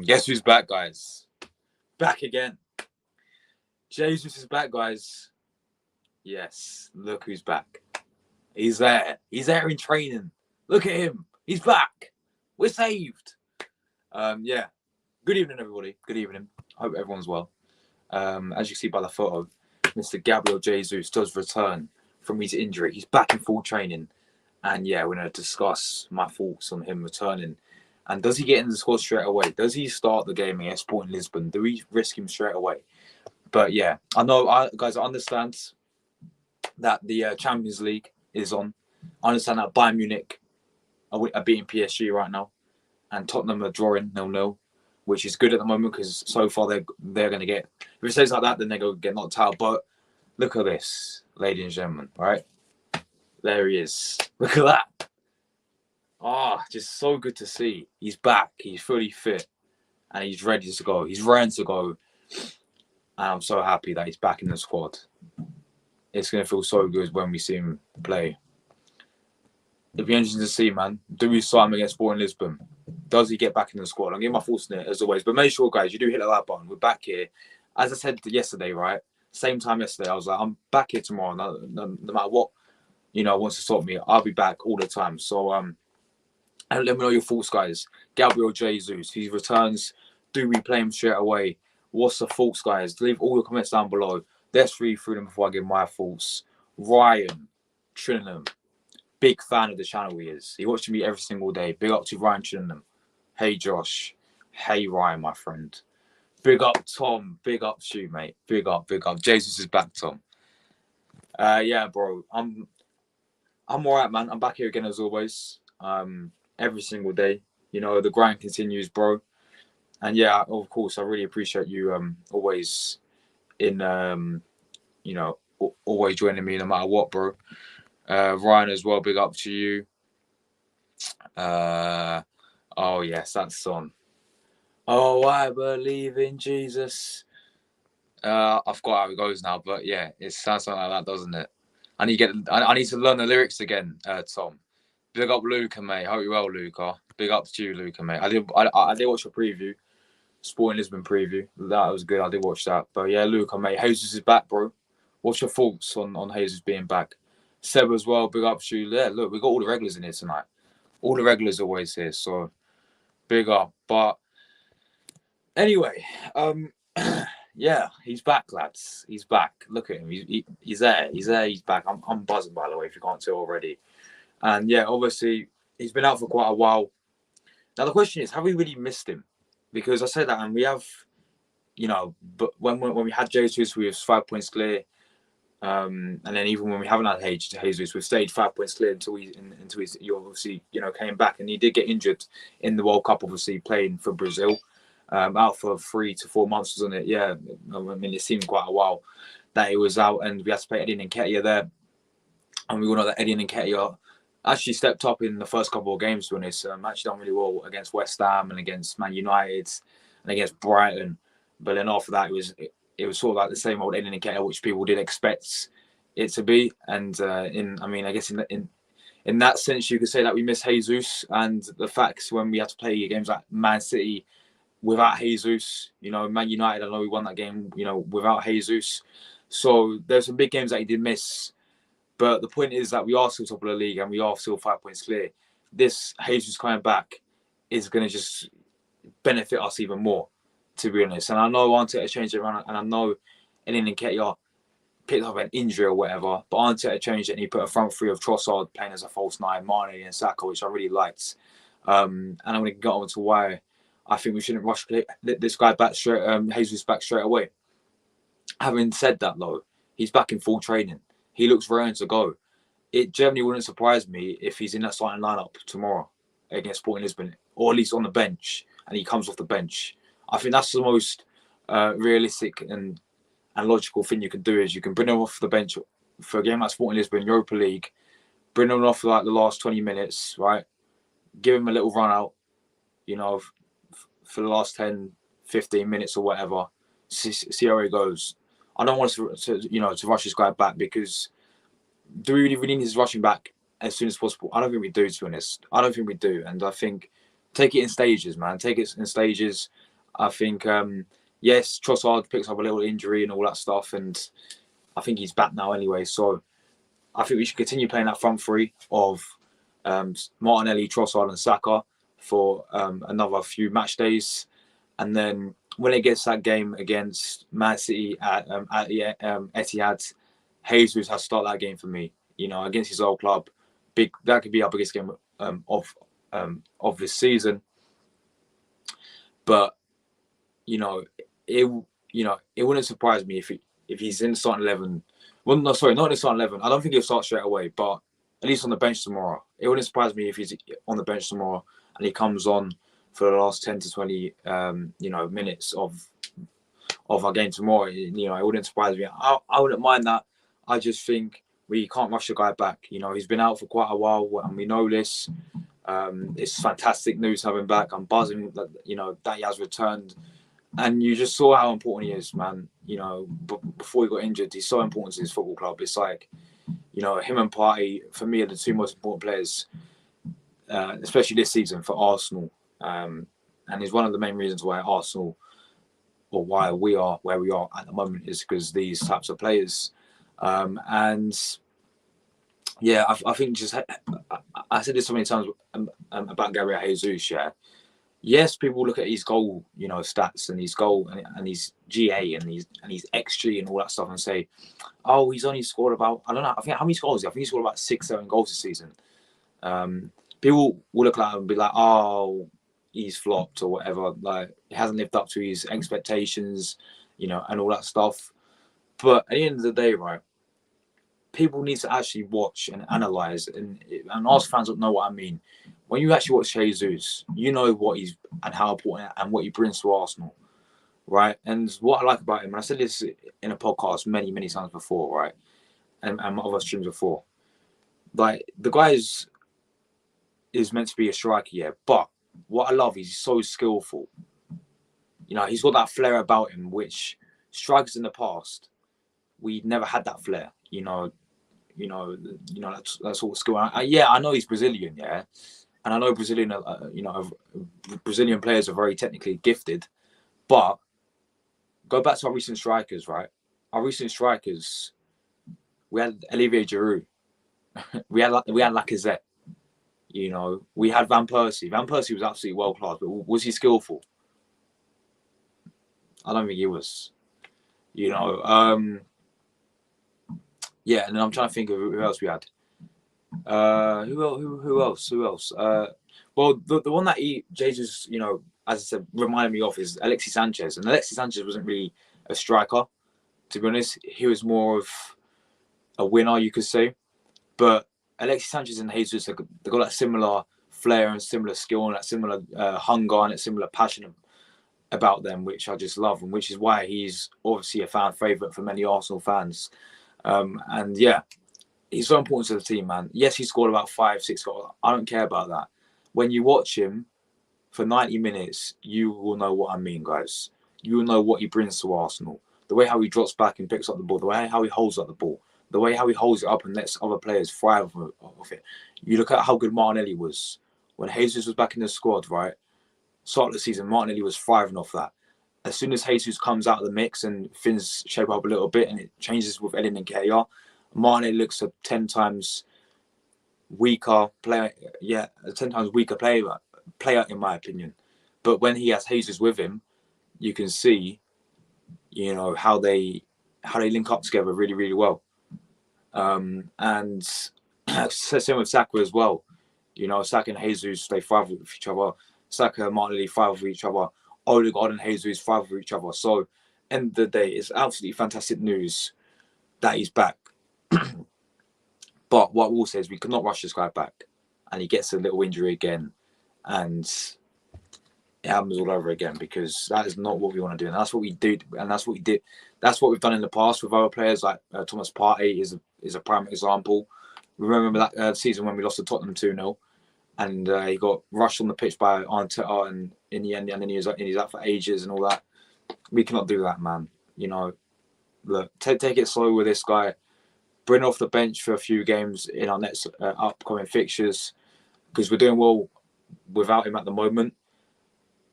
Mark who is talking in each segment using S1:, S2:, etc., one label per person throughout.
S1: Guess who's back, guys? Back again. Jesus is back, guys. Yes, look who's back. He's there. He's there in training. Look at him. He's back. We're saved. Yeah. Good evening, everybody. Good evening. Hope everyone's well. As you see by the photo, Mr. Gabriel Jesus does return from his injury. He's back in full training. And yeah, we're going to discuss my thoughts on him returning. And does he get in the squad straight away? Does he start the game against Sporting Lisbon? Do we risk him straight away? But yeah, I know, guys, I understand that the Champions League is on. I understand that Bayern Munich are beating PSG right now. And Tottenham are drawing 0-0, which is good at the moment because so far they're going to get... If it stays like that, then they're going to get knocked out. But look at this, ladies and gentlemen, right? There he is. Look at that. Just so good to see. He's back. He's fully fit. And he's ready to go. He's ready to go. And I'm so happy that he's back in the squad. It's going to feel so good when we see him play. It'll be interesting to see, man. Do we sign him against Sporting Lisbon? Does he get back in the squad? I'll give my thoughts on it, as always. But make sure, guys, you do hit the like button. We're back here. As I said yesterday, right? Same time yesterday, I was like, I'm back here tomorrow. No matter what, wants to stop me, I'll be back all the time. So, and let me know your thoughts, guys. Gabriel Jesus, he returns. Do we play him straight away? What's the thoughts, guys? Leave all your comments down below. Let's read through them before I give my thoughts. Ryan Trinham, big fan of the channel he is. He watches me every single day. Big up to Ryan Trinham. Hey, Josh. Hey, Ryan, my friend. Big up, Tom. Big up to you, mate. Big up, big up. Jesus is back, Tom. Yeah, bro. I'm all right, man. I'm back here again as always. Every single day. The grind continues, bro. And yeah, of course, I really appreciate you always in always joining me no matter what, bro. Ryan as well, big up to you. Oh yes, that song. Oh, I believe in Jesus. I forgot how it goes now, but yeah, it sounds something like that, doesn't it? I need to learn the lyrics again, Tom. Big up Luca, mate. Hope you're well, Luca. Big up to you, Luca, mate. I did watch your preview, Sporting Lisbon preview. That was good. I did watch that. But yeah, Luca, mate. Jesus is back, bro. What's your thoughts on Jesus being back? Seb as well. Big up to you. Yeah, look, we got all the regulars in here tonight. All the regulars are always here, so big up. But anyway, yeah, he's back, lads. He's back. Look at him. He's there. He's there. He's back. I'm buzzing, by the way, if you can't tell already. And yeah, obviously, he's been out for quite a while. Now, the question is, have we really missed him? Because I said that, and we have, but when we had Jesus, we was 5 points clear. And then even when we haven't had Jesus, we've stayed 5 points clear until he obviously, came back. And he did get injured in the World Cup, obviously, playing for Brazil. Out for 3 to 4 months, wasn't it? Yeah, I mean, it seemed quite a while that he was out, and we had to play Eddie Nketiah there. And we all know that Eddie Nketiah actually stepped up in the first couple of games, to be honest. Actually done really well against West Ham and against Man United and against Brighton. But then after that, it was sort of like the same old Eddie Nketiah, which people did expect it to be. And I guess in that sense, you could say that we miss Jesus, and the facts when we had to play games like Man City without Jesus, Man United, I know we won that game, without Jesus. So there's some big games that he did miss. But the point is that we are still top of the league and we are still 5 points clear. This Jesus coming back is going to just benefit us even more, to be honest. And I know Arteta changed it around, and I know Elin and Nketiah picked up an injury or whatever, but Arteta changed it and he put a front three of Trossard playing as a false nine, Mane and Saka, which I really liked. And I'm going to get on to why I think we shouldn't rush this guy back straight, Jesus back straight away. Having said that, though, he's back in full training. He looks raring to go. It generally wouldn't surprise me if he's in that starting lineup tomorrow against Sporting Lisbon, or at least on the bench, and he comes off the bench. I think that's the most realistic and logical thing you can do, is you can bring him off the bench for a game like Sporting Lisbon, Europa League, bring him off for like the last 20 minutes, right? Give him a little run out, for the last 10, 15 minutes or whatever. See how he goes. I don't want us to rush this guy back, because do we really need his rushing back as soon as possible? I don't think we do, to be honest. I don't think we do. And I think take it in stages, man. Take it in stages. I think, yes, Trossard picks up a little injury and all that stuff, and I think he's back now anyway. So I think we should continue playing that front three of Martinelli, Trossard and Saka for another few match days. And then when it gets that game against Man City at Etihad, Jesus has to start that game for me. Against his old club, that could be our biggest game of this season. But it wouldn't surprise me if he's in the starting 11. Well, no, sorry, not in the starting 11. I don't think he'll start straight away, but at least on the bench tomorrow. It wouldn't surprise me if he's on the bench tomorrow and he comes on for the last 10 to 20 minutes of our game tomorrow. It wouldn't surprise me. I wouldn't mind that. I just think we can't rush the guy back. He's been out for quite a while, and we know this. It's fantastic news having him back. I'm buzzing that that he has returned, and you just saw how important he is, man. Before he got injured, he's so important to his football club. It's like, him and Partey for me are the two most important players, especially this season for Arsenal. And it's one of the main reasons why Arsenal, or why we are where we are at the moment, is because these types of players. And yeah, I think I said this so many times about Gabriel Jesus. Yeah, yes, people look at his goal, stats and his goal and his GA and his XG and all that stuff and say, oh, he's only scored about, I don't know, I think how many goals? I think he scored about 6-7 goals this season. People will look at him and be like, oh, he's flopped or whatever. Like, he hasn't lived up to his expectations, and all that stuff. But at the end of the day, right, people need to actually watch and analyse, and Arsenal fans don't know what I mean. When you actually watch Jesus, you know what he's and how important and what he brings to Arsenal, right? And what I like about him, and I said this in a podcast many, many times before, right, and my other streams before, like, the guy is meant to be a striker, yeah, but what I love is he's so skillful. He's got that flair about him, which strikers in the past, we never had that flair. That sort of skill. I know he's Brazilian, yeah, and I know Brazilian players are very technically gifted, but go back to our recent strikers, right? Our recent strikers, we had Olivier Giroud, we had Lacazette, we had Van Persie. Van Persie was absolutely world class, but was he skillful? I don't think he was. Yeah, and then I'm trying to think of who else we had. Who else? Well, the one that Jesus, as I said, reminded me of is Alexis Sanchez. And Alexis Sanchez wasn't really a striker, to be honest. He was more of a winner, you could say. But Alexis Sanchez and Jesus, they've got that similar flair and similar skill and that similar hunger and that similar passion about them, which I just love, and which is why he's obviously a fan favourite for many Arsenal fans. And yeah, he's so important to the team, man. Yes, he scored about 5-6 goals. I don't care about that. When you watch him for 90 minutes, you will know what I mean, guys. You will know what he brings to Arsenal. The way how he drops back and picks up the ball, the way how he holds up the ball, the way how he holds it up and lets other players thrive off it. You look at how good Martinelli was. When Jesus was back in the squad, right? Start of the season, Martinelli was thriving off that. As soon as Jesus comes out of the mix and things shape up a little bit and it changes with Elin and Nketiah, Martinelli looks a 10 times weaker player. Yeah, a 10 times weaker player in my opinion. But when he has Jesus with him, you can see, you know, how they link up together really, really well. And same with Saka as well. You know, Saka and Jesus, they thrive with each other. Saka and Martinelli thrive with each other. Odegaard and Jesus thrive with each other. So, end of the day, it's absolutely fantastic news that he's back. But what I will say is we could not rush this guy back. And he gets a little injury again. And it happens all over again, because that is not what we want to do. And that's what we do. And that's what we did. That's what we've done in the past with other players, like Thomas Partey is a prime example. Remember that season when we lost to Tottenham 2-0, and he got rushed on the pitch by Arteta, and in the end, and then he's out for ages and all that. We cannot do that, man. You know, look, take it slow with this guy. Bring off the bench for a few games in our next upcoming fixtures, because we're doing well without him at the moment.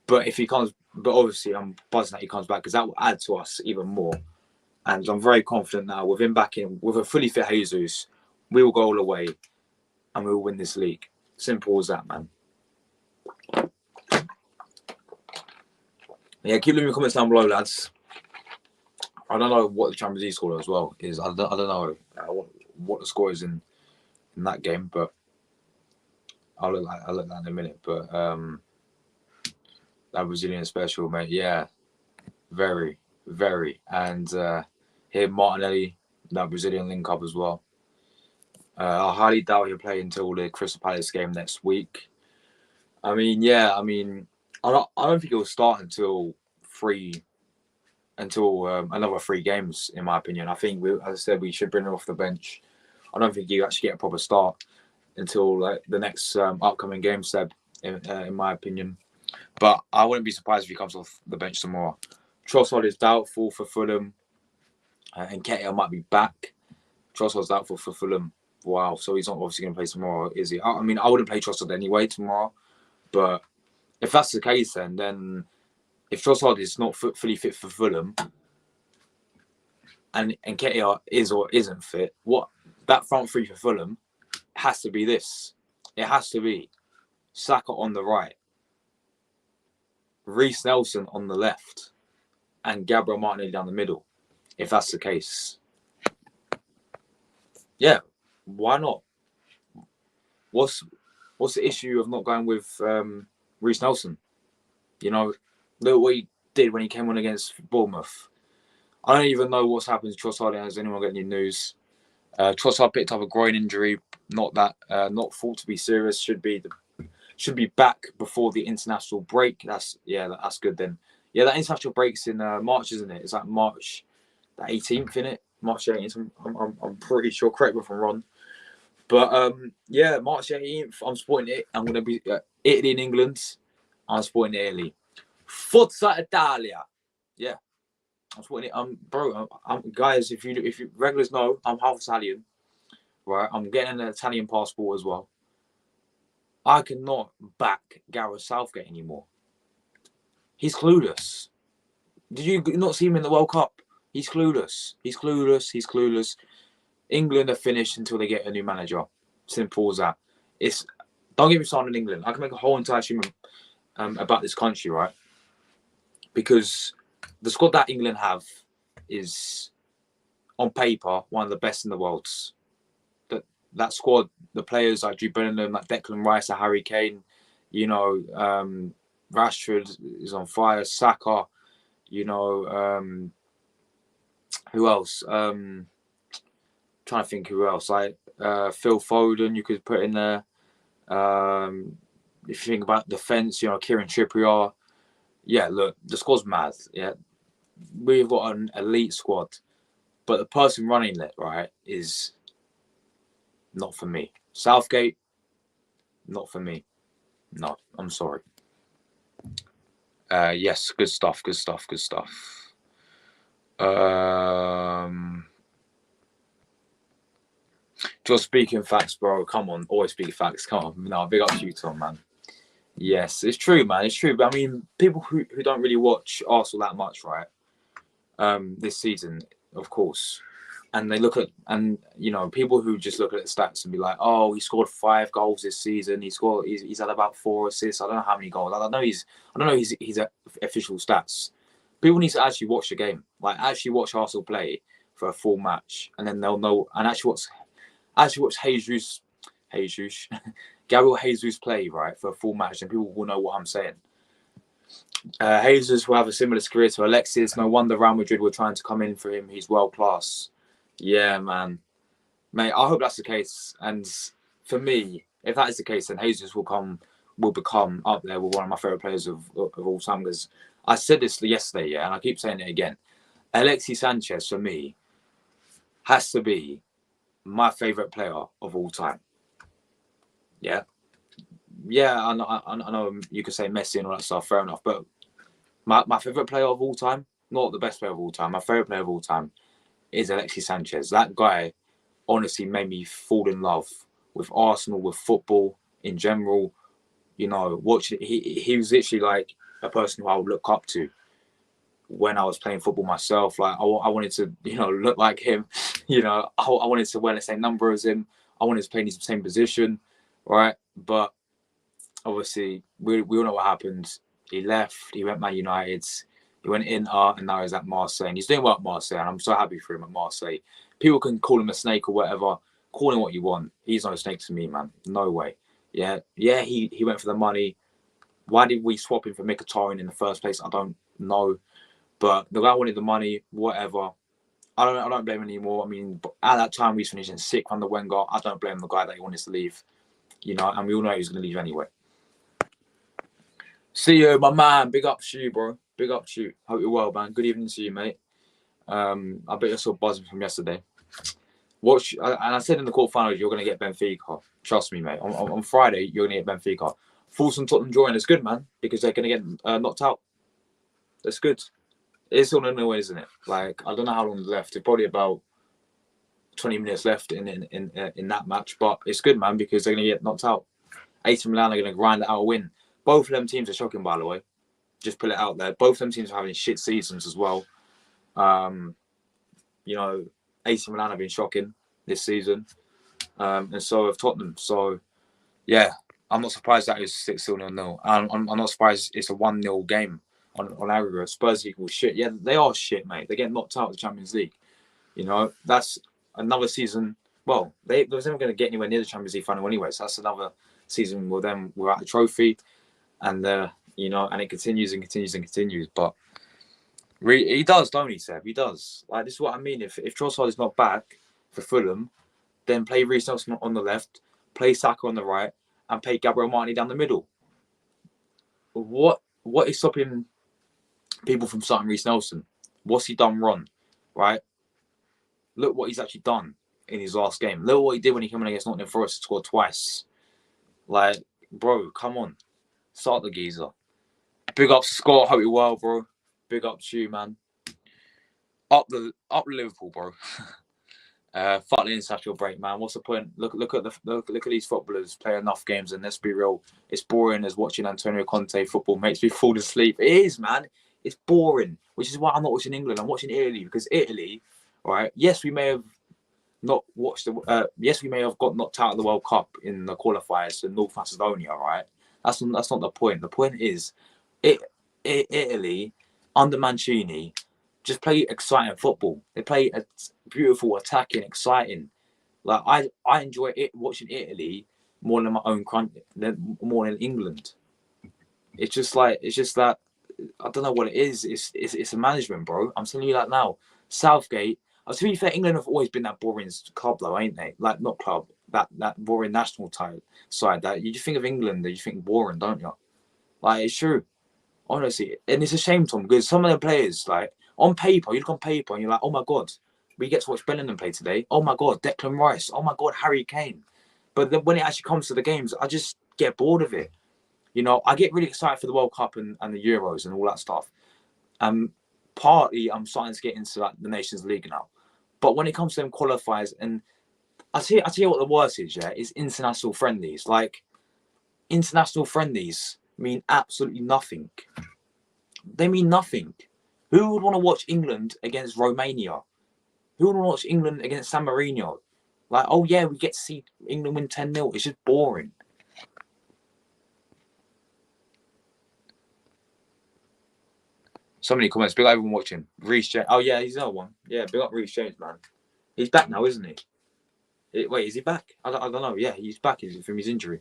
S1: But if he comes, but obviously I'm buzzing that he comes back, because that will add to us even more. And I'm very confident now with him back in, with a fully fit Jesus, we will go all the way and we will win this league. Simple as that, man. Yeah, keep leaving comments down below, lads. I don't know what the Champions League score as well is. I don't know what the score is in that game, but I'll look at that in a minute. But that Brazilian special, mate. Yeah, very, very. And here Martinelli, that Brazilian link up as well. I highly doubt he'll play until the Crystal Palace game next week. I mean, yeah, I don't think he'll start until another 3 games, in my opinion. I think, as I said, we should bring him off the bench. I don't think you actually get a proper start until the next upcoming game, Seb, in my opinion. But I wouldn't be surprised if he comes off the bench tomorrow. Trossard is doubtful for Fulham, and Nketiah might be back. Trossard's doubtful for Fulham. Wow, so he's not obviously going to play tomorrow, is he? I mean, I wouldn't play Trossard anyway tomorrow. But if that's the case, then if Trossard is not fully fit for Fulham, and Nketiah is or isn't fit, what that front three for Fulham has to be this. It has to be Saka on the right, Reece Nelson on the left, and Gabriel Martinelli down the middle. If that's the case, yeah, why not? What's the issue of not going with Reece Nelson? You know, look what he did when he came on against Bournemouth. I don't even know what's happened to Trossard. Has anyone got any news? Trossard picked up a groin injury, not thought to be serious. Should be back before the international break. That's good then. Yeah, that international break's in March, isn't it? It's like March the 18th, innit? March 18th. I'm pretty sure. Correct me if I'm wrong. But yeah, March 18th. I'm supporting it. I'm gonna be Italy and England. I'm supporting Italy. Forza Italia. Yeah, I'm supporting it. Bro, guys, if you regulars know, I'm half Italian. Right, I'm getting an Italian passport as well. I cannot back Gareth Southgate anymore. He's clueless. Did you not see him in the World Cup? He's clueless. He's clueless. England are finished until they get a new manager. Simple as that. Don't get me started on England. I can make a whole entire stream about this country, right? Because the squad that England have is, on paper, one of the best in the world. That squad, the players like Jude Bellingham, like Declan Rice, Harry Kane, you know, Rashford is on fire, Saka, you know, who else? Trying to think who else. Like Phil Foden, you could put in there. If you think about defence, you know, Kieran Trippier. Yeah, look, the squad's mad. Yeah, we've got an elite squad, but the person running it, right, is not for me. Southgate, not for me. No, I'm sorry. Yes, good stuff. Just speaking facts, bro. Come on, always speak facts. Come on, no, big up to you, Tom, man. Yes, it's true, man. It's true. But I mean, people who don't really watch Arsenal that much, right? This season, of course, and they look at, and you know, people who just look at the stats and be like, oh, he scored 5 goals this season. He's had about 4 assists. I don't know how many goals. I don't know his official stats. People need to actually watch the game, like actually watch Arsenal play for a full match, and then they'll know. And actually watch Jesus, Gabriel Jesus play, right, for a full match, and people will know what I'm saying. Jesus will have a similar career to Alexis. No wonder Real Madrid were trying to come in for him. He's world class. Yeah, man. Mate, I hope that's the case. And for me, if that is the case, then Jesus will become up there with one of my favourite players of all time. Because I said this yesterday, yeah, and I keep saying it again. Alexis Sanchez, for me, has to be my favourite player of all time. Yeah. Yeah, I know you could say Messi and all that stuff, fair enough. But my favourite player of all time, not the best player of all time, my favourite player of all time is Alexis Sanchez. That guy honestly made me fall in love with Arsenal, with football in general. You know, watching, he was literally like a person who I would look up to when I was playing football myself. Like I wanted to, you know, look like him. You know, I wanted to wear the same number as him. I wanted to play in the same position, right? But obviously, we all know what happened. He left. He went Man United. He went Inter, and now he's at Marseille. And he's doing well at Marseille, and I'm so happy for him at Marseille. People can call him a snake or whatever. Call him what you want. He's no snake to me, man. No way. Yeah. He went for the money. Why did we swap him for Mkhitaryan in the first place? I don't know. But the guy wanted the money. Whatever. I don't blame him anymore. I mean, at that time we was finishing 6th under Wenger. I don't blame the guy that he wanted to leave. You know, and we all know he was going to leave anyway. See you, my man. Big up to you, bro. Big up to you. Hope you're well, man. Good evening to you, mate. I bet you're still buzzing from yesterday. And I said in the quarterfinals, you're going to get Benfica. Trust me, mate. On Friday, you're going to get Benfica. Fulham Tottenham drawing is good, man, because they're going to get knocked out. That's good. It's still no way, isn't it? Like, I don't know how long is left. It's probably about 20 minutes left in that match, but it's good, man, because they're going to get knocked out. AC Milan are going to grind it out a win. Both of them teams are shocking, by the way. Just put it out there. Both of them teams are having shit seasons as well. You know, AC Milan have been shocking this season, and so have Tottenham. So, yeah, I'm not surprised that it's 6-0. I'm not surprised it's a 1-0 game on aggregate. Spurs equal shit. Yeah, they are shit, mate. They get knocked out of the Champions League. You know, that's another season. Well, they was never going to get anywhere near the Champions League final anyway. So that's another season with them without a trophy, and you know, and it continues and continues and continues. But he does, don't he, Seb? He does. Like, this is what I mean. If Trossard is not back for Fulham, then play Reece Nelson on the left, play Saka on the right, and play Gabriel Martinelli down the middle. What is stopping people from starting Reece Nelson? What's he done wrong? Right? Look what he's actually done in his last game. Look what he did when he came in against Nottingham Forest and scored twice. Like, bro, come on. Start the geezer. Big up Scott. Hope you're well, bro. Big up to you, man. Up Liverpool, bro. Fuck the international break, man. What's the point? Look at these footballers play enough games, and let's be real, it's boring as watching Antonio Conte football. Makes me fall asleep. It is, man. It's boring, which is why I'm not watching England. I'm watching Italy, because Italy, right? Yes, we may have not watched the. Yes, we may have got knocked out of the World Cup in the qualifiers to North Macedonia, right? That's not the point. The point is, Italy under Mancini just play exciting football. They play a beautiful, attacking, exciting. Like, I enjoy watching Italy more than my own country, more than England. It's just that I don't know what it is. It's a management, bro. I'm telling you that now. Southgate. To be fair, England have always been that boring club, though, ain't they? Like, not club, that boring national side. That you just think of England, you think boring, don't you? Like, it's true, honestly, and it's a shame, Tom, because some of the players, like, on paper, you look on paper and you're like, oh my god, we get to watch Bellingham play today. Oh my god, Declan Rice. Oh my god, Harry Kane. But then when it actually comes to the games, I just get bored of it. You know, I get really excited for the World Cup and the Euros and all that stuff. Partly, I'm starting to get into like the Nations League now. But when it comes to them qualifiers, and I tell you what the worst is, yeah, is international friendlies. Like, international friendlies mean absolutely nothing. They mean nothing. Who would want to watch England against Romania? Who would watch England against San Marino? Like, oh yeah, we get to see England win 10-0. It's just boring. So many comments. Big up everyone watching. Reece James. Oh yeah, he's another one. Yeah, big up Reece James, man. He's back now, isn't he? Wait, is he back? I don't know. Yeah, he's back from his injury.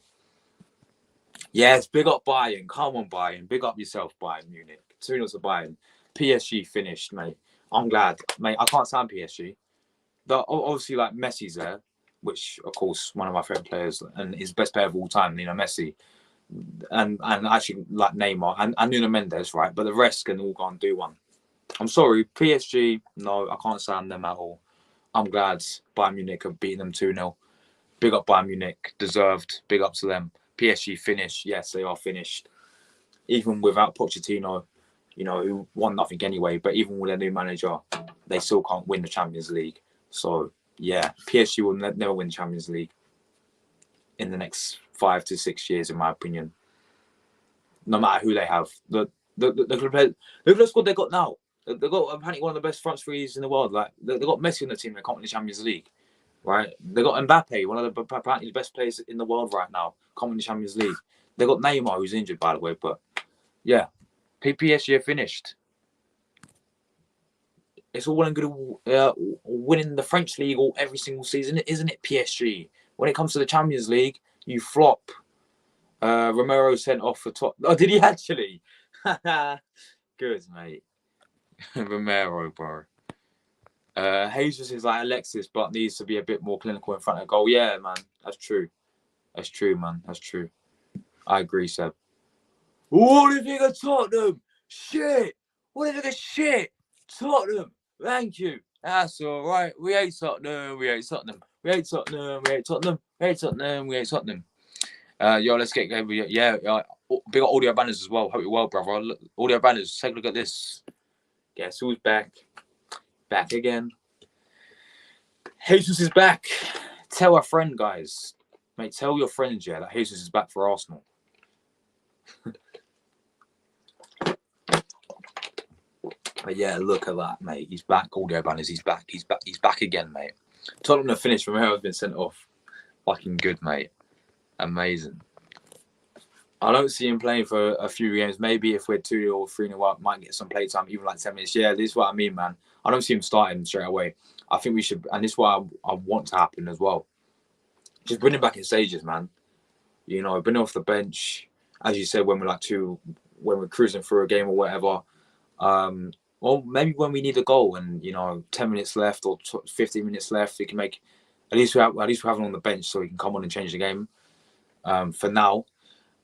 S1: Yes, big up Bayern. Come on, Bayern. Big up yourself, Bayern Munich. 2-0 to Bayern. PSG finished, mate. I'm glad, mate. I can't stand PSG. Obviously, like Messi's there, which of course one of my favorite players and his best player of all time, Messi, and actually like Neymar and Nuno Mendes, right? But the rest can all go and do one. I'm sorry, PSG. No, I can't stand them at all. I'm glad Bayern Munich have beaten them 2-0. Big up Bayern Munich, deserved. Big up to them. PSG finished. Yes, they are finished. Even without Pochettino, who won nothing anyway. But even with their new manager, they still can't win the Champions League. So yeah, PSG will never win the Champions League in the next 5 to 6 years, in my opinion. No matter who they have, look at the squad they got now. They've got apparently one of the best front threes in the world. Like they've got Messi on the team. They can't win the Champions League, right? They got Mbappe, one of the apparently the best players in the world right now. Can't win the Champions League. They got Neymar, who's injured by the way, but yeah, PSG are finished. It's all well and good winning the French league every single season, isn't it? PSG. When it comes to the Champions League, you flop. Romero sent off for top. Oh, did he actually? Good, mate. Romero, bro. Jesus is like Alexis, but needs to be a bit more clinical in front of goal. Yeah, man. That's true. That's true, man. That's true. I agree, Seb. What do you think of Tottenham? Shit. What do you think of shit? Tottenham. Thank you. That's all right. We hate Tottenham. We hate Tottenham. We hate Tottenham. We hate Tottenham. We hate Tottenham. We hate Tottenham. Yo, let's get Gabriel. Yeah, big audio banners as well. Hope you're well, brother. Look, audio banners. Take a look at this. Guess who's back? Back again. Jesus is back. Tell a friend, guys. Mate, tell your friends, yeah, that Jesus is back for Arsenal. But yeah, look at that, mate. He's back. Audio banners. He's back. He's back. He's back again, mate. Tottenham have finished. Romero has been sent off. Fucking good, mate. Amazing. I don't see him playing for a few games. Maybe if we're 2 or 3-0 up, might get some play time, even like 10 minutes. Yeah, this is what I mean, man. I don't see him starting straight away. I think we should, and this is what I want to happen as well. Just bring him back in stages, man. Bring him off the bench, as you said, when we're cruising through a game or whatever. Well, maybe when we need a goal and 10 minutes left or 15 minutes left, we can make at least we have him on the bench so he can come on and change the game. For now,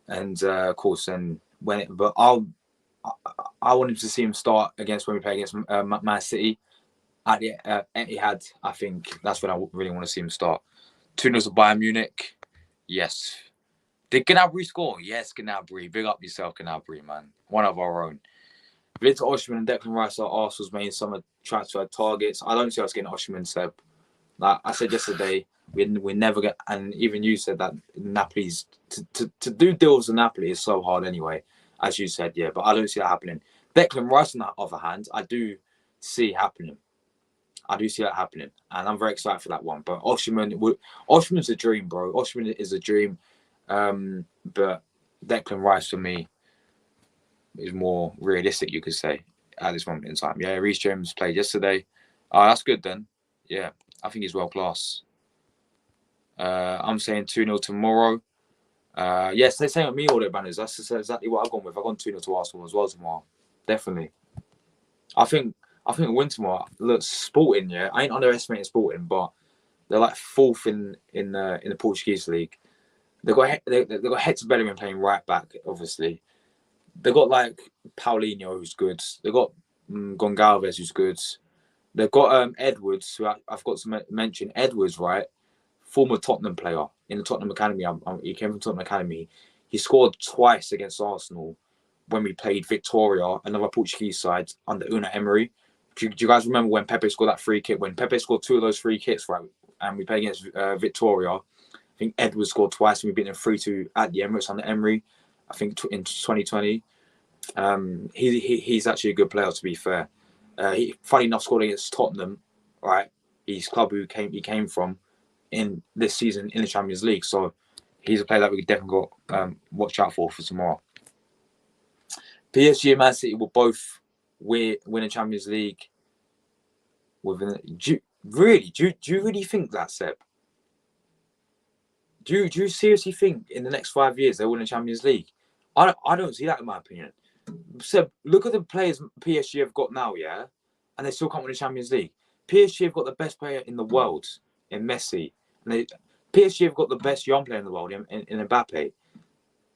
S1: and of course, then but I want him to see him start when we play against Man City at the Etihad. I think that's when I really want to see him start. 2-0 to Bayern Munich. Yes. Did Gnabry score? Yes, Gnabry. Big up yourself, Gnabry, man. One of our own. Victor Osimhen and Declan Rice are Arsenal's main summer transfer targets. I don't see us getting Osimhen, Seb. Like I said yesterday, we never get, and even you said that Napoli's to do deals with Napoli is so hard anyway, as you said, yeah. But I don't see that happening. Declan Rice, on the other hand, I do see happening. I do see that happening, and I'm very excited for that one. But Osimhen's a dream, bro. Osimhen is a dream, but Declan Rice for me is more realistic, you could say, at this moment in time. Yeah, Reece James played yesterday. Oh, that's good then. Yeah, I think he's world class. I'm saying 2-0 tomorrow. Yes, they're saying me all their banners. That's exactly what I've gone with. I've gone 2-0 to Arsenal as well tomorrow. Definitely. I think we'll win tomorrow. Look, Sporting, yeah. I ain't underestimating Sporting, but they're like fourth in the Portuguese league. They've got Hector Bellerin playing right back, obviously. They've got like Paulinho, who's good. They've got Gonçalves, who's good. They've got Edwards, who I've got to mention. Edwards, right? Former Tottenham player in the Tottenham Academy. He came from Tottenham Academy. He scored twice against Arsenal when we played Victoria, another Portuguese side, under Unai Emery. Do you guys remember when Pepe scored that free kick? When Pepe scored 2 of those free kicks, right? And we played against Victoria. I think Edwards scored twice and we beat them 3-2 at the Emirates under Emery. I think in 2020. He's actually a good player, to be fair. He, funny enough, scored against Tottenham, right? his club he came from in this season in the Champions League. So he's a player that we definitely got watch out for tomorrow. PSG and Man City will both win a Champions League. Do you really think that, Seb? Do you seriously think in the next 5 years they'll win a Champions League? I don't see that, in my opinion. Seb, look at the players PSG have got now, yeah, and they still can't win a Champions League. PSG have got the best player in the world in Messi, and PSG have got the best young player in the world in Mbappe.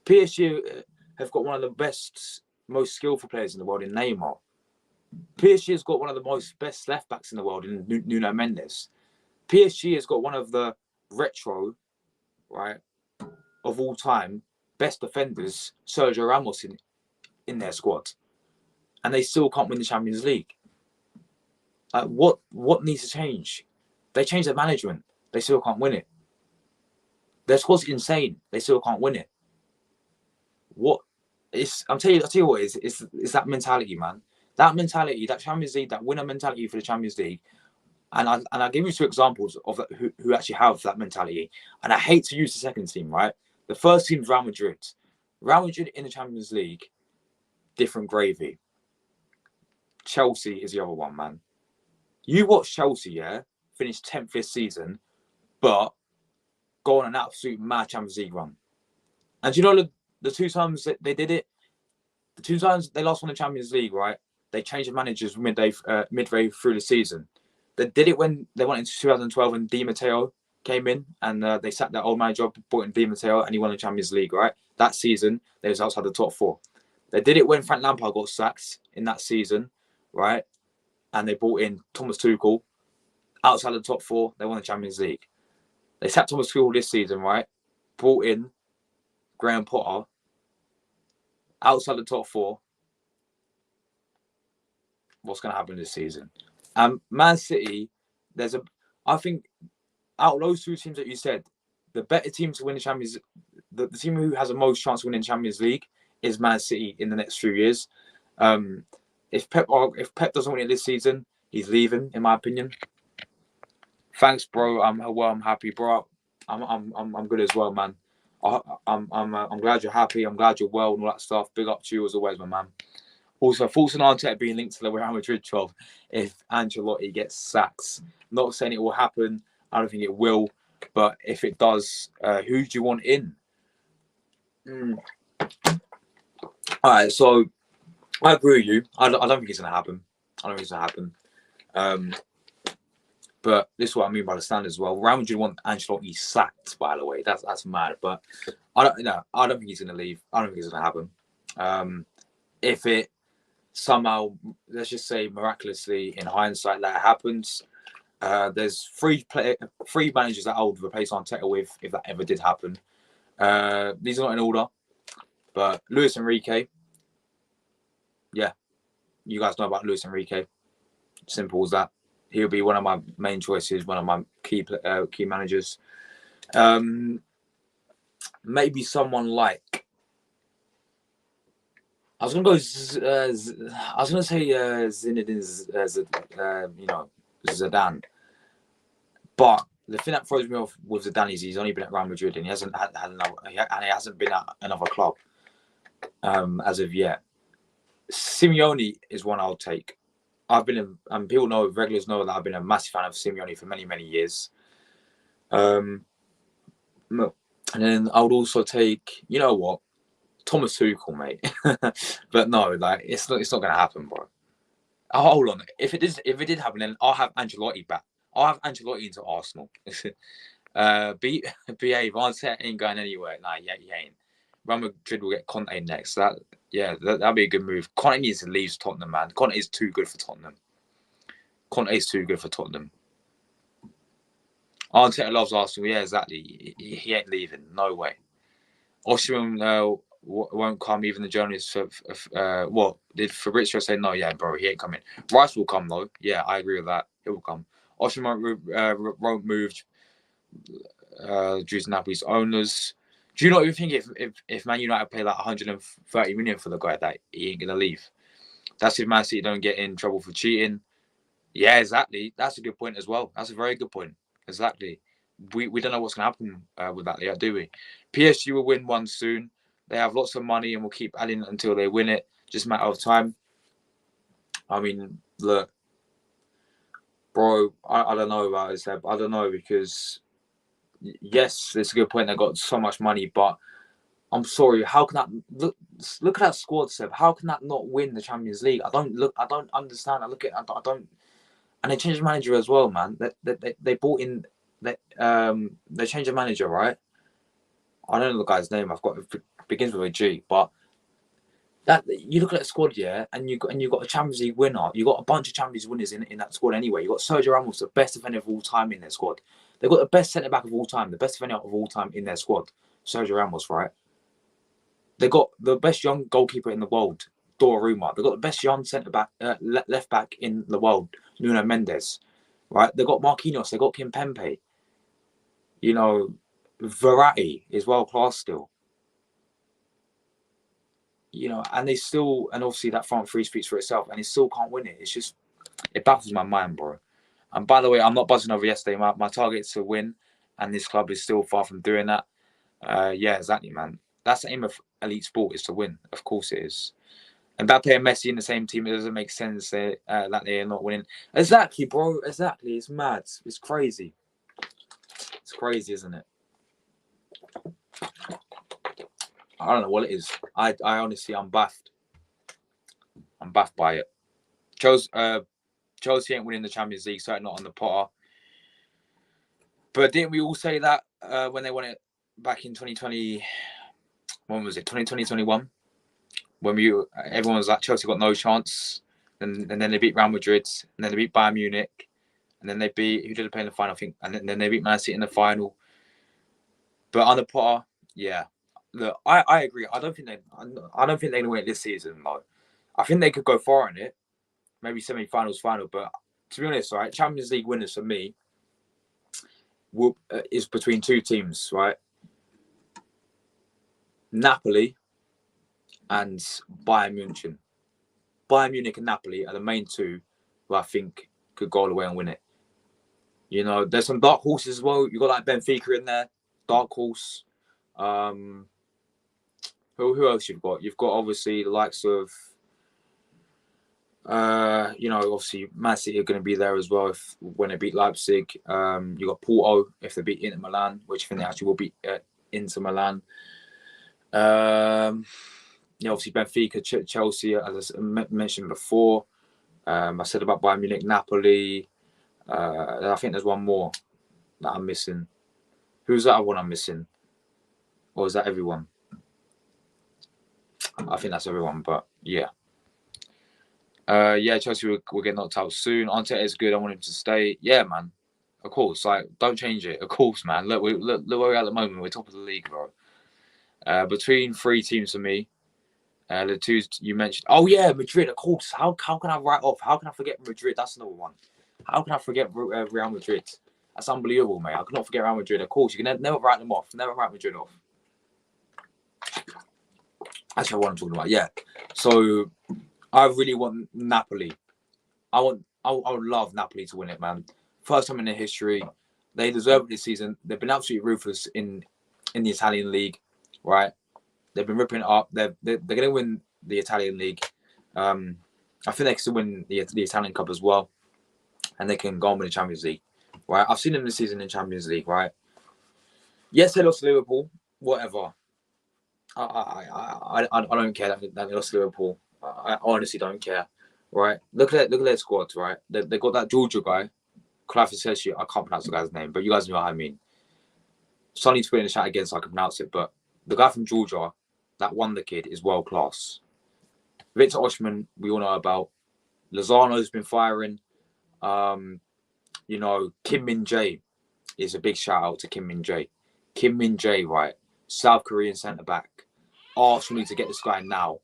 S1: PSG have got one of the best, most skillful players in the world in Neymar. PSG has got one of the best left backs in the world in Nuno Mendes. PSG has got one of the retro, right, of all time best defenders, Sergio Ramos, in their squad, and they still can't win the Champions League. Like, what needs to change? They changed their management, they still can't win it. Their squad's insane, they still can't win it. I'll tell you what it is. It's that mentality, man. That mentality, that Champions League, that winner mentality for the Champions League. And I'll give you 2 examples of who actually have that mentality. And I hate to use the second team, right? The first team is Real Madrid. Real Madrid in the Champions League, different gravy. Chelsea is the other one, man. You watch Chelsea, yeah, finish 10th this season, but go on an absolute mad Champions League run. And you know the 2 times that they did it, the 2 times they lost on the Champions League, right? They changed the managers midway through the season. They did it when they went into 2012 when Di Matteo came in, and they sacked that old manager, brought in Di Matteo, and he won the Champions League, right? That season, they was outside the top 4. They did it when Frank Lampard got sacked in that season, right? And they brought in Thomas Tuchel, outside the top 4, they won the Champions League. They sacked Thomas Tuchel this season, right? Brought in Graham Potter, outside the top 4. What's going to happen this season? Man City, I think out of those 2 teams that you said, the better team to win the Champions, the team who has the most chance of winning the Champions League is Man City in the next few years. If Pep doesn't win it this season, he's leaving, in my opinion. Thanks, bro. I'm happy, bro. I'm good as well, man. I'm glad you're happy. I'm glad you're well and all that stuff. Big up to you as always, my man. Also, thoughts on Arteta being linked to the Real Madrid job if Ancelotti gets sacked. Not saying it will happen. I don't think it will. But if it does, who do you want in? All right, so I agree with you. I don't think it's going to happen. But this is what I mean by the standards as well. Real Madrid want Ancelotti sacked, by the way. That's mad. But I don't think he's going to leave. I don't think it's going to happen. If it somehow, let's just say miraculously, in hindsight, that happens, there's 3 managers that I would replace Arteta with if that ever did happen. These are not in order, but Luis Enrique. Yeah, you guys know about Luis Enrique. Simple as that. He'll be one of my main choices, one of my key managers. Maybe someone like, I was gonna say Zinedine, Zidane. But the thing that throws me off with Zidane is he's only been at Real Madrid and he hasn't had another, and he hasn't been at another club as of yet. Simeone is one I'll take. I've been, and people know, regulars know that I've been a massive fan of Simeone for many, many years. And then I would also take, you know what, Thomas Tuchel, mate. But no, like it's not going to happen, bro. Oh, hold on. If it did happen, then I'll have Ancelotti back. I'll have Ancelotti into Arsenal. Behave. Arteta ain't going anywhere. Nah, yeah, he ain't. Real Madrid will get Conte next. That'd be a good move. Conte needs to leave Tottenham, man. Conte is too good for Tottenham. Arteta loves Arsenal. Yeah, exactly. He ain't leaving. No way. Osimhen won't come. Even the journalists. What did Fabrizio say? No, yeah, bro, he ain't coming. Rice will come though. Yeah, I agree with that. He will come. Osimhen won't move due to Napoli's owners. Do you not even think if Man United pay like 130 million for the guy that he ain't gonna leave? That's if Man City don't get in trouble for cheating. Yeah, exactly. That's a good point as well. That's a very good point. Exactly. We don't know what's going to happen with that yet, do we? PSG will win one soon. They have lots of money and will keep adding it until they win it. Just a matter of time. I mean, look, bro, I don't know about this. I don't know because, yes, it's a good point. They got so much money, but I'm sorry. How can that look at that squad, Seb? How can that not win the Champions League? I don't understand. I look at. I don't. And they changed the manager as well, man. They brought in. They changed the manager, right? I don't know the guy's name. I've got it begins with a G, but that you look at that squad, yeah, and you got a Champions League winner. You got a bunch of Champions League winners in that squad anyway. You got Sergio Ramos, the best defender of all time in their squad. They've got the best centre back of all time, the best defender of all time in their squad. Sergio Ramos, right? They got the best young goalkeeper in the world, Donnarumma. They got the best young centre back, left back in the world, Nuno Mendes. Right? They got Marquinhos. They got Kimpembe. You know, Verratti is world class still. You know, and they still, and obviously that front three speaks for itself, and they still can't win it. It's just, it baffles my mind, bro. And by the way, I'm not buzzing over yesterday. My target is to win, and this club is still far from doing that. Yeah, exactly, man. That's the aim of elite sport, is to win. Of course it is. And Mbappe and Messi in the same team, it doesn't make sense that they are not winning. Exactly, bro. Exactly. It's mad. It's crazy. It's crazy, isn't it? I don't know what it is. I honestly, I'm baffed. I'm baffed by it. Chelsea ain't winning the Champions League, certainly not on the Potter. But didn't we all say that when they won it back in 2020? When was it? 2020, 21? When everyone was like, Chelsea got no chance. And then they beat Real Madrid. And then they beat Bayern Munich. And then they beat, who did they play in the final, I think? And then they beat Man City in the final. But under Potter, yeah. Look, I agree. I don't think they're gonna win it this season, though. I think they could go far in it. Maybe semi-finals, final. But to be honest, right, Champions League winners for me is between two teams, right? Napoli and Bayern Munich. Bayern Munich and Napoli are the main two who I think could go all the way and win it. You know, there's some dark horses as well. You got like Benfica in there, dark horse. Who else you've got? You've got obviously the likes of obviously Man City are going to be there as well when they beat Leipzig. You got Porto if they beat Inter Milan, which I think they actually will beat Inter Milan. Obviously Benfica, Chelsea, as I mentioned before. I said about Bayern Munich, Napoli. I think there's one more that I'm missing. Who's that one I'm missing? Or is that everyone? I think that's everyone, but yeah. Chelsea will get knocked out soon. Arteta is good. I want him to stay. Yeah, man. Of course. Like, don't change it. Of course, man. Look where we're at the moment. We're top of the league, bro. Between three teams for me, the two you mentioned. Oh yeah, Madrid. Of course. How can I write off? How can I forget Madrid? That's another one. How can I forget Real Madrid? That's unbelievable, mate. I cannot forget Real Madrid. Of course, you can never write them off. Never write Madrid off. That's what I'm talking about. Yeah. So I really want Napoli. I would love Napoli to win it, man. First time in their history. They deserve it this season. They've been absolutely ruthless in the Italian league, right? They've been ripping it up. They're going to win the Italian league. I think they can still win the Italian Cup as well, and they can go on with the Champions League, right? I've seen them this season in Champions League, right? Yes, they lost to Liverpool. Whatever. I don't care that they lost to Liverpool. I honestly don't care, right? Look at their squad, right? They got that Georgia guy, Kalafis. I can't pronounce the guy's name, but you guys know what I mean. Sonny to put in the chat again so I can pronounce it, but the guy from Georgia, that wonder kid, is world class. Victor Osimhen, we all know about. Lozano's been firing. Kim Min Jae is a big shout out to Kim Min Jae. Kim Min Jae, right? South Korean centre back. Arsenal need to get this guy now.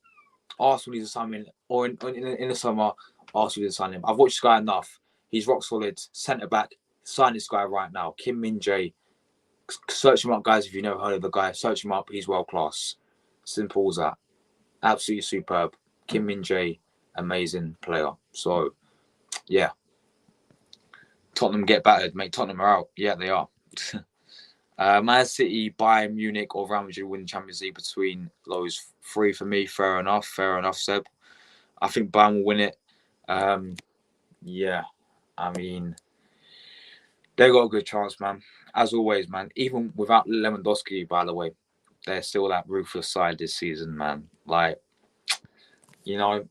S1: Arsenal needs to sign him, or in the summer, Arsenal needs to sign him. I've watched this guy enough. He's rock solid. Centre back. Sign this guy right now. Kim Min Jae. Search him up, guys. If you've never heard of the guy, search him up. He's world class. Simple as that. Absolutely superb. Kim Min Jae, amazing player. So, yeah. Tottenham get battered, mate. Tottenham are out. Yeah, they are. Man City, Bayern Munich, or Real Madrid win Champions League between those three for me. Fair enough, Seb. I think Bayern will win it. Yeah, I mean, they got a good chance, man. As always, man. Even without Lewandowski, by the way, they're still that ruthless side this season, man. Like, you know,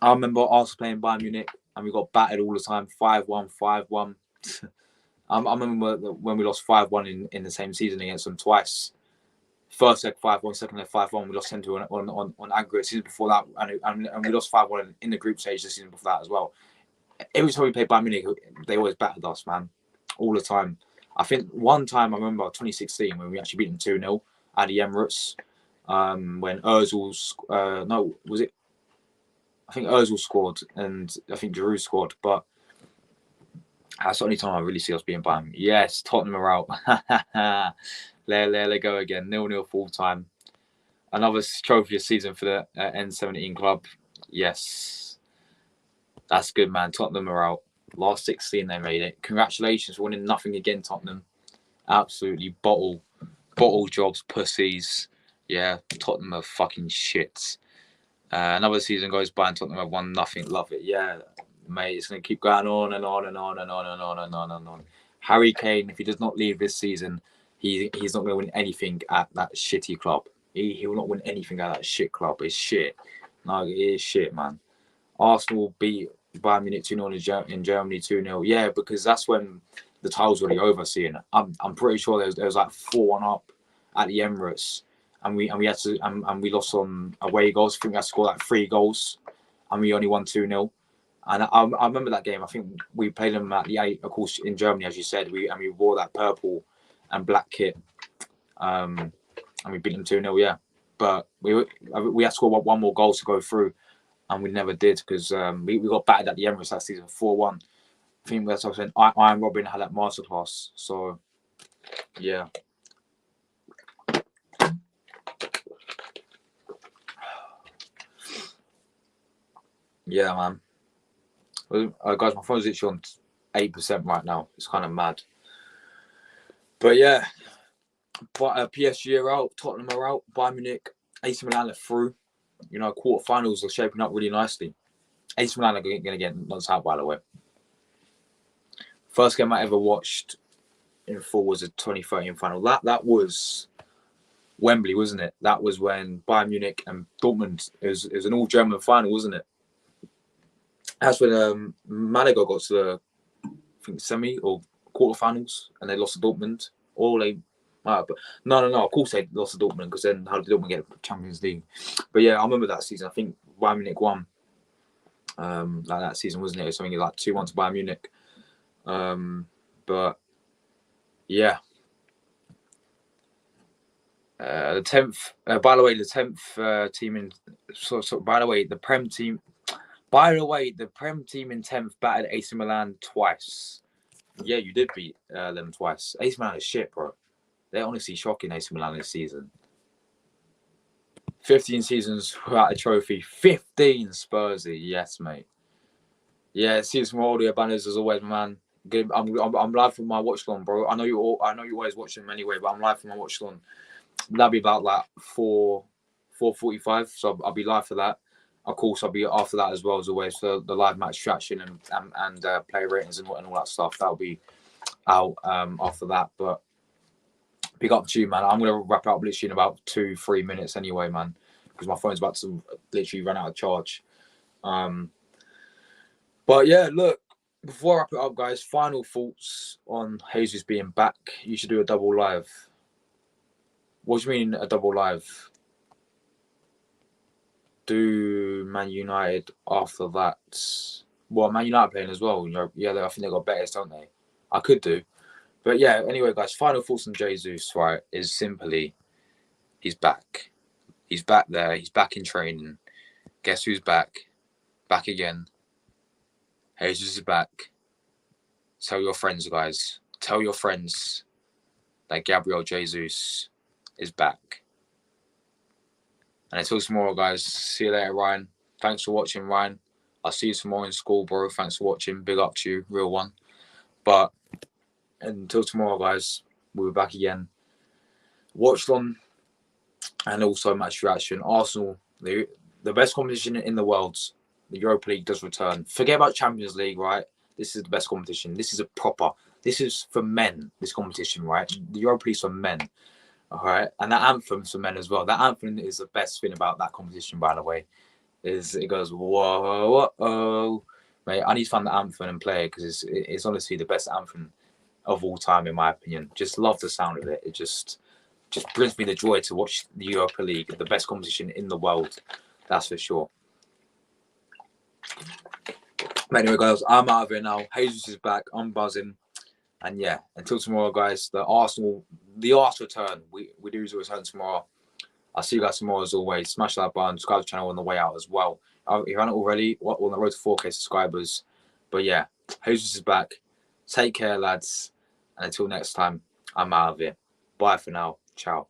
S1: I remember us playing Bayern Munich and we got battered all the time, 5-1, 5-1. I remember when we lost 5-1 in the same season against them twice. First leg 5-1, second leg 5-1. We lost 10-2 on aggregate season before that, and we lost 5-1 in the group stage the season before that as well. Every time we played Bayern Munich, they always battered us, man, all the time. I think one time I remember 2016 when we actually beat them 2-0 at the Emirates. When Ozil's no, was it? I think Ozil scored and I think Giroud scored, but that's the only time I really see us being Bayern. Yes, Tottenham are out. There go again. 0-0 full time. Another trophy season for the N17 club. Yes. That's good, man. Tottenham are out. Last 16, they made it. Congratulations for winning nothing again, Tottenham. Absolutely bottle jobs, pussies. Yeah, Tottenham are fucking shits. Another season goes by and Tottenham have won nothing. Love it. Yeah, mate, it's going to keep going on and on and on and on and on and on and on. Harry Kane, if he does not leave this season, he's not going to win anything at that shitty club. He will not win anything at that shit club. It's shit. No, it is shit, man. Arsenal beat Bayern Munich 2-0 in Germany 2-0. Yeah, because that's when the title's already over. Seeing, I'm pretty sure there was like 4-1 up at the Emirates, and we had to and we lost on away goals. I think we had to score like 3 goals, and we only won 2-0. And I remember that game. I think we played them at the 8, of course, in Germany, as you said. We wore that purple and black kit, and we beat them 2-0. Yeah, but we had to score one more goal to go through. And we never did because we got battered at the Emirates that season 4-1. I think that's what I was saying. Iron Robin had that masterclass. So, yeah. Yeah, man. Guys, my phone's literally on 8% right now. It's kind of mad. But yeah. But PSG are out. Tottenham are out. Bayern Munich. AC Milan are through. You know, quarterfinals are shaping up really nicely. AC Milan are going to get knocked out, by the way. First game I ever watched in full was a 2013 final. That was Wembley, wasn't it? That was when Bayern Munich and Dortmund, it was an all-German final, wasn't it? That's when Malaga got to the, I think, semi or quarterfinals, and they lost to Dortmund. Or they, but no. Of course they lost to Dortmund because then how did Dortmund get the Champions League? But yeah, I remember that season. I think Bayern Munich won. Like that season, wasn't it? Something like 2-1 to Bayern Munich. But yeah. The 10th. By the way, the 10th team in. By the way, the Prem team. By the way, the Prem team in 10th battered AC Milan twice. Yeah, you did beat them twice. AC Milan is shit, bro. They're honestly shocking, AC Milan this season. 15 seasons without a trophy. 15 Spursy. Yes, mate. Yeah, see some audio banners as always, man. I'm live from my watch long, bro. I know you always watch them anyway, but I'm live from my watch long. That'll be about like 4:45, so I'll be live for that. Of course, I'll be after that as well as always for the live match traction and player ratings and all that stuff. That'll be out after that. But big up to you, man. I'm gonna wrap up literally in about 2-3 minutes anyway, man, because my phone's about to literally run out of charge. But yeah, look. Before I wrap it up, guys, final thoughts on Jesus being back. You should do a double live. What do you mean a double live? Do Man United after that? Well, Man United playing as well. Yeah, I think they got better, don't they? I could do. But yeah, anyway, guys, final thoughts on Jesus, right, is simply he's back. He's back there. He's back in training. Guess who's back? Back again. Jesus is back. Tell your friends, guys. Tell your friends that Gabriel Jesus is back. And until tomorrow, guys. See you later, Ryan. Thanks for watching, Ryan. I'll see you tomorrow in school, bro. Thanks for watching. Big up to you, real one. But until tomorrow, guys, we'll be back again. Watched on and also match reaction. Arsenal, the best competition in the world. The Europa League does return. Forget about Champions League, right? This is the best competition. This is a proper. This is for men. This competition, right? The Europa League's for men. All right, and that anthem's for men as well. That anthem is the best thing about that competition, by the way. Is it goes whoa, whoa, mate? I need to find the anthem and play it because it's honestly the best anthem of all time, in my opinion. Just love the sound of it. It just brings me the joy to watch the Europa League, the best competition in the world. That's for sure. But anyway, guys, I'm out of here now. Jesus is back. I'm buzzing. And yeah, until tomorrow, guys, the Arsenal return. We do return tomorrow. I'll see you guys tomorrow as always. Smash that button, subscribe to the channel on the way out as well. If you haven't already, we're on the road to 4K subscribers. But yeah, Jesus is back. Take care, lads. And until next time, I'm out of here. Bye for now. Ciao.